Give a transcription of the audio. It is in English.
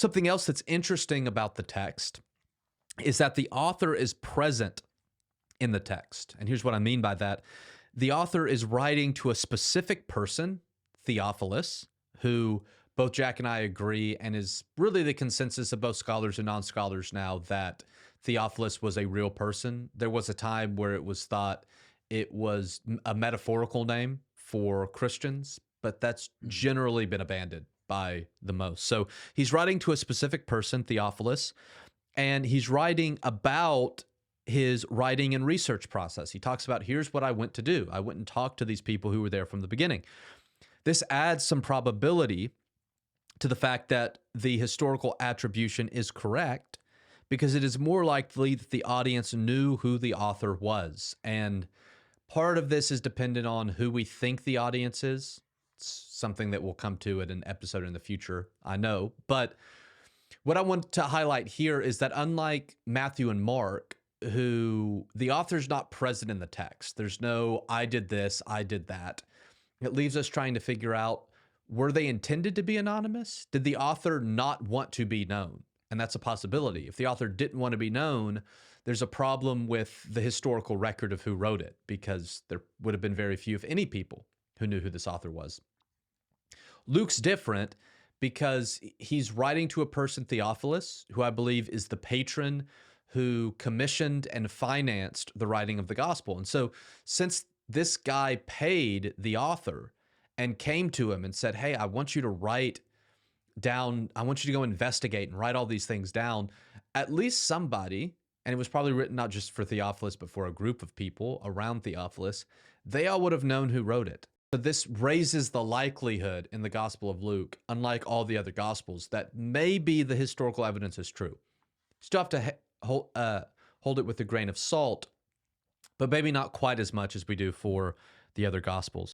Something else that's interesting about the text is that the author is present in the text. And here's what I mean by that. The author is writing to a specific person, Theophilus, who both Jack and I agree, and is really the consensus of both scholars and non scholars now, that Theophilus was a real person. There was a time where it was thought it was a metaphorical name for Christians, but that's generally been abandoned by the most. So he's writing to a specific person, Theophilus, and he's writing about his writing and research process. He talks about, here's what I went to do. I went and talked to these people who were there from the beginning. This adds some probability to the fact that the historical attribution is correct, because it is more likely that the audience knew who the author was. And part of this is dependent on who we think the audience is. It's something that we'll come to in an episode in the future, I know. But what I want to highlight here is that unlike Matthew and Mark, who the author's not present in the text, there's no, I did this, I did that. It leaves us trying to figure out, were they intended to be anonymous? Did the author not want to be known? And that's a possibility. If the author didn't want to be known, there's a problem with the historical record of who wrote it, because there would have been very few, if any, people who knew who this author was. Luke's different because he's writing to a person, Theophilus, who I believe is the patron who commissioned and financed the writing of the gospel. And so since this guy paid the author and came to him and said, hey, I want you to write down, I want you to go investigate and write all these things down, at least somebody, and it was probably written not just for Theophilus, but for a group of people around Theophilus, they all would have known who wrote it. So this raises the likelihood in the Gospel of Luke, unlike all the other Gospels, that maybe the historical evidence is true. Still have to hold it with a grain of salt, but maybe not quite as much as we do for the other Gospels.